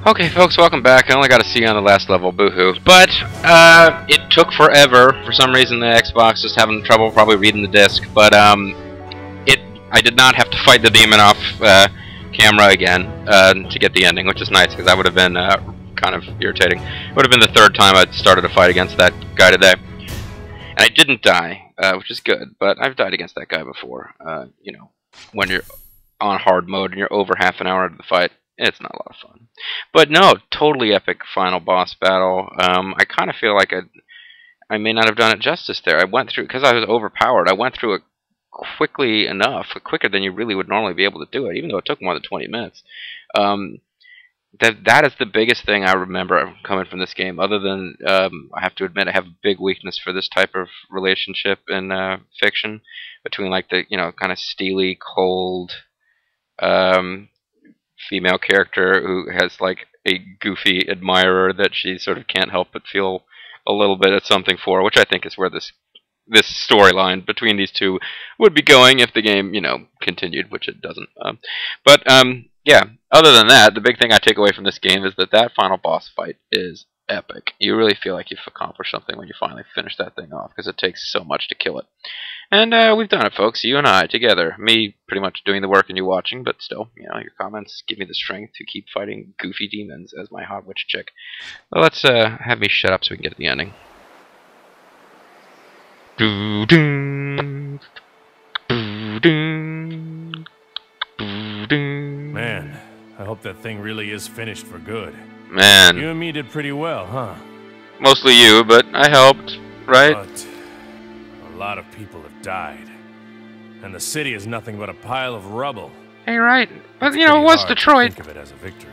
Okay, folks, welcome back. I only got to see you on the last level, boo-hoo. But, it took forever. For some reason, the Xbox is having trouble probably reading the disc. But, I did not have to fight the demon off camera again to get the ending, which is nice, because that would have been kind of irritating. It would have been the third time I'd started a fight against that guy today. And I didn't die, which is good, but I've died against that guy before. You know, when you're on hard mode and you're over half an hour into the fight, it's not a lot of fun. But no, totally epic final boss battle. I kind of feel like I may not have done it justice there. I went through, because I was overpowered, I went through it quickly enough, quicker than you really would normally be able to do it, even though it took more than 20 minutes. That is the biggest thing I remember coming from this game, other than, I have to admit, I have a big weakness for this type of relationship in fiction, between like the, you know, kind of steely, cold, female character who has like a goofy admirer that she sort of can't help but feel a little bit of something for, which I think is where this storyline between these two would be going if the game, you know, continued, which it doesn't. Yeah, other than that, the big thing I take away from this game is that final boss fight is epic. You really feel like you've accomplished something when you finally finish that thing off, because it takes so much to kill it. And we've done it, folks, you and I together. Me pretty much doing the work and you watching, but still, you know, your comments give me the strength to keep fighting goofy demons as my hot witch chick. Well, let's have me shut up so we can get to the ending. Man, I hope that thing really is finished for good. Man. You and me did pretty well, huh? Mostly you, but I helped, right? But a lot of people have died. And the city is nothing but a pile of rubble. Hey, right. But, you know, it was Detroit. Think of it as a victory.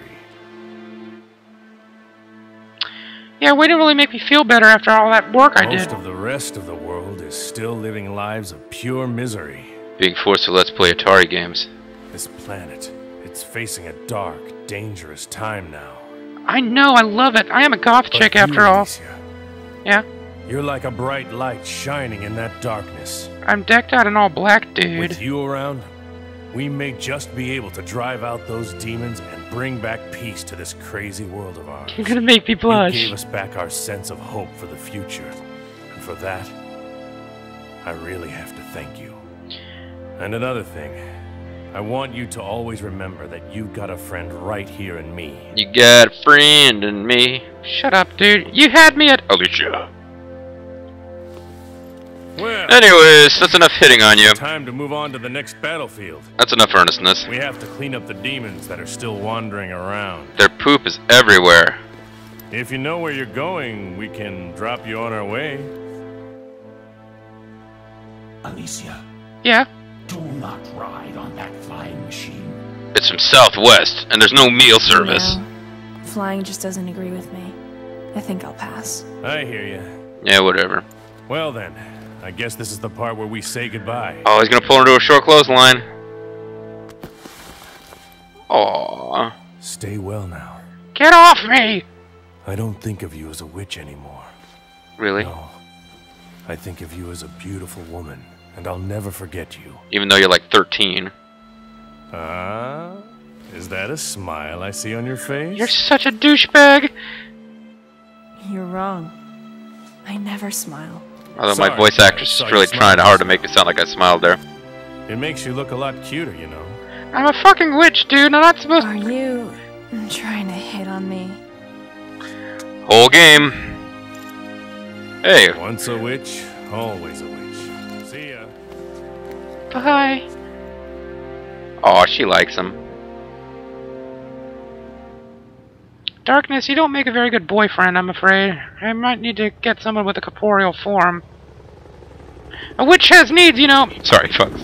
Yeah, way didn't really make me feel better after all that work I did. Most of the rest of the world is still living lives of pure misery. Being forced to let's play Atari games. This planet, it's facing a dark, dangerous time now. I know, I love it. I am a goth chick after all. Alicia, Yeah? you're like a bright light shining in that darkness. I'm decked out in all black, dude. With you around, we may just be able to drive out those demons and bring back peace to this crazy world of ours. You're gonna make me blush. You gave us back our sense of hope for the future. And for that, I really have to thank you. And another thing, I want you to always remember that you got a friend right here in me. You got a friend in me. Shut up, dude. You had me at Alicia. Well, anyways, that's enough hitting on you. Time to move on to the next battlefield. That's enough earnestness. We have to clean up the demons that are still wandering around. Their poop is everywhere. If you know where you're going, we can drop you on our way. Alicia, Yeah? do not ride on that flying machine. It's from Southwest, and there's no meal service. No, flying just doesn't agree with me. I think I'll pass. I hear you. Yeah, whatever. Well then, I guess this is the part where we say goodbye. Oh, he's gonna pull her into a short clothesline. Aww. Stay well now. Get off me! I don't think of you as a witch anymore. Really? No. I think of you as a beautiful woman, and I'll never forget you. Even though you're like 13. Ah? Is that a smile I see on your face? You're such a douchebag! You're wrong. I never smile. Although Sorry, my voice actress I is saw really you trying smile. hard to make me sound like I smiled there. It makes you look a lot cuter, you know. I'm a fucking witch, dude. I'm not supposed to. Are you trying to hit on me? Whole game. Hey. Once a witch, always a witch. See ya. Bye. Aw, she likes him. Darkness, you don't make a very good boyfriend, I'm afraid. I might need to get someone with a corporeal form. A witch has needs, you know. Sorry, folks.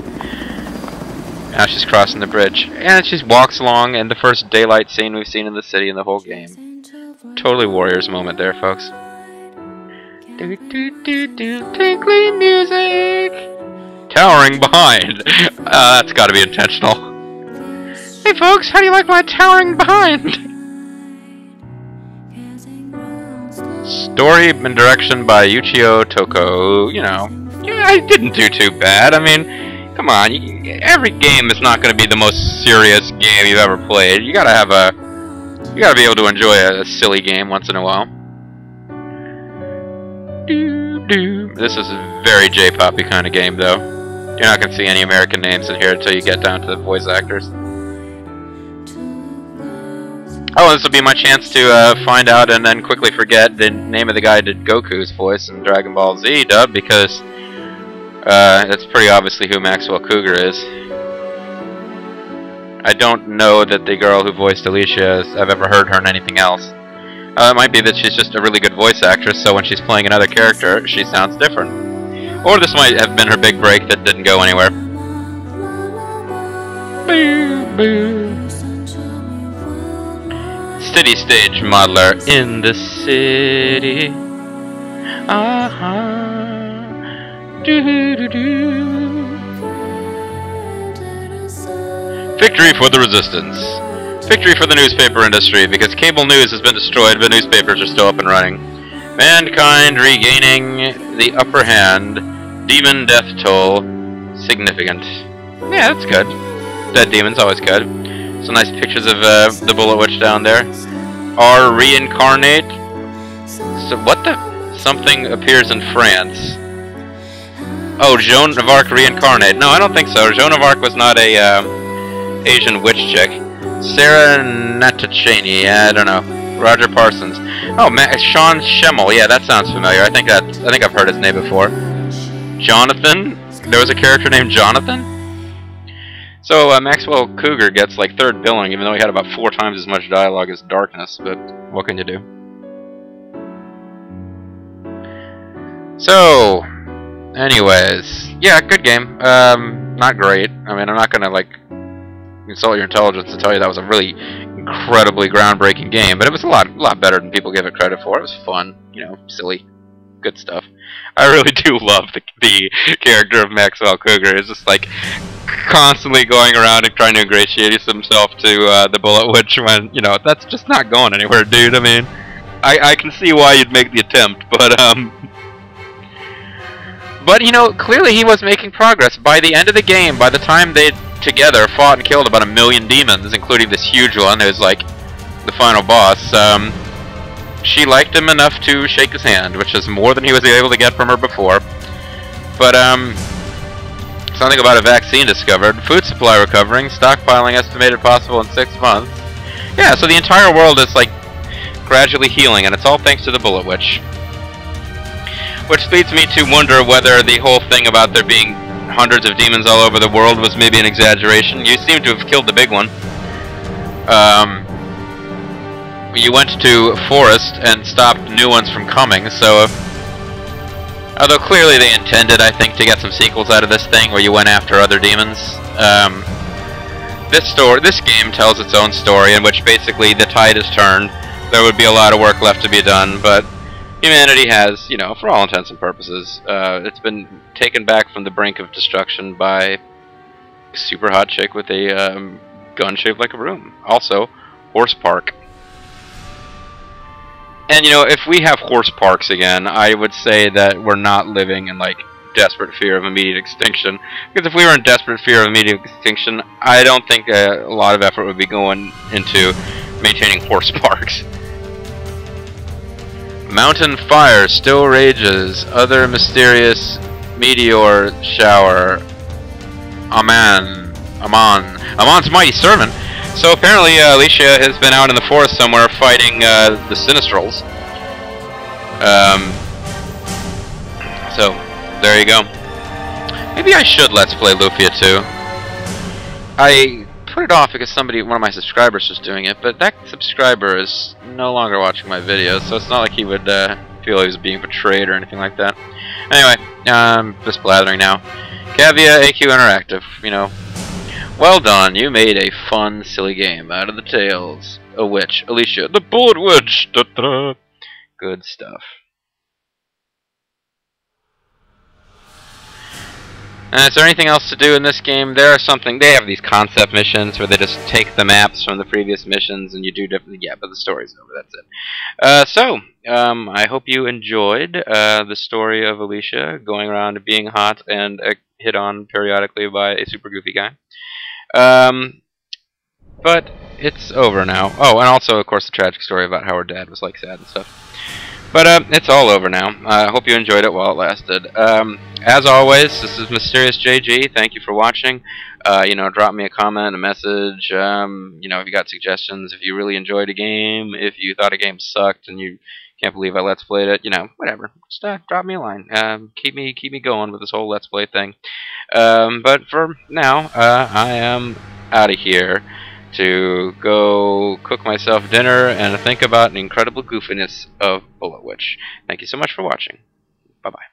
Now she's crossing the bridge. And she walks along, and the first daylight scene we've seen in the city in the whole game. Totally Warriors moment there, folks. Do do do do, tinkly music. Towering behind. That's got to be intentional. Hey, folks, how do you like my towering behind? Story and direction by Yuichiro Toko. You know, yeah, I didn't do too bad. I mean, come on, every game is not going to be the most serious game you've ever played. You gotta have a You gotta be able to enjoy a silly game once in a while. This is a very J-poppy kind of game, though. You're not gonna see any American names in here until you get down to the voice actors. Oh, this will be my chance to find out and then quickly forget the name of the guy who did Goku's voice in Dragon Ball Z dub, because that's pretty obviously who Maxwell Cougar is. I don't know that the girl who voiced Alicia I've ever heard her in anything else. It might be that she's just a really good voice actress, so when she's playing another character, she sounds different. Or this might have been her big break that didn't go anywhere. City stage modeler in the city. Victory for the resistance. Victory for the newspaper industry, because cable news has been destroyed, but newspapers are still up and running. Mankind regaining the upper hand. Demon death toll significant. Yeah, that's good. Dead demons, always good. Some nice pictures of the Bullet Witch down there. R reincarnate. So what the? Something appears in France. Oh, Joan of Arc reincarnate. No, I don't think so. Joan of Arc was not a Asian witch chick. Sarah Natachani. I don't know. Roger Parsons. Oh, Sean Schemmel. Yeah, that sounds familiar. I think I've heard his name before. Jonathan. There was a character named Jonathan. So Maxwell Cougar gets like third billing, even though he had about 4 times as much dialogue as Darkness. But what can you do? So, anyways, yeah, good game. Not great. I mean, I'm not gonna like insult your intelligence to tell you that was a really incredibly groundbreaking game, but it was a lot better than people give it credit for. It was fun, you know, silly, good stuff. I really do love the character of Maxwell Cougar. It's just like constantly going around and trying to ingratiate himself to the Bullet Witch when, you know, that's just not going anywhere, dude. I mean, I can see why you'd make the attempt, but you know, clearly he was making progress. By the end of the game, by the time they together fought and killed about 1 million demons, including this huge one that was like the final boss, she liked him enough to shake his hand, which is more than he was able to get from her before. But something about a vaccine discovered, food supply recovering, stockpiling estimated possible in 6 months. Yeah, so the entire world is like gradually healing, and it's all thanks to the Bullet Witch. Which leads me to wonder whether the whole thing about there being hundreds of demons all over the world was maybe an exaggeration. You seem to have killed the big one. You went to Forest and stopped new ones from coming, so although clearly they intended, I think, to get some sequels out of this thing where you went after other demons. This game tells its own story in which basically the tide has turned. There would be a lot of work left to be done, but humanity has, you know, for all intents and purposes, it's been taken back from the brink of destruction by a super hot chick with a gun shaped like a broom. Also, horse park. And, you know, if we have horse parks again, I would say that we're not living in, like, desperate fear of immediate extinction. Because if we were in desperate fear of immediate extinction, I don't think a lot of effort would be going into maintaining horse parks. Mountain fire still rages. Other mysterious meteor shower. Amon's mighty servant. So apparently Alicia has been out in the forest somewhere fighting the Sinistrals. So there you go. Maybe I should Let's Play Lufia 2. I put it off because one of my subscribers was doing it, but that subscriber is no longer watching my videos, so it's not like he would feel he was being betrayed or anything like that. Anyway, just blathering now. Cavia AQ Interactive, you know. Well done, you made a fun, silly game out of the tales. A witch, Alicia, the Bullet Witch! Da-da. Good stuff. Is there anything else to do in this game? They have these concept missions where they just take the maps from the previous missions and you do different, yeah, but the story's over, that's it. I hope you enjoyed the story of Alicia going around being hot and hit on periodically by a super goofy guy. But it's over now. Oh, and also, of course, the tragic story about how her dad was like sad and stuff. But it's all over now. I hope you enjoyed it while it lasted. As always, this is Mysterious JG. Thank you for watching. You know, drop me a comment, a message. You know, if you got suggestions, if you really enjoyed a game, if you thought a game sucked and you can't believe I Let's Played it, you know, whatever. Just drop me a line. Keep me going with this whole Let's Play thing. But for now, I am out of here to go cook myself dinner and think about an incredible goofiness of Bullet Witch. Thank you so much for watching. Bye-bye.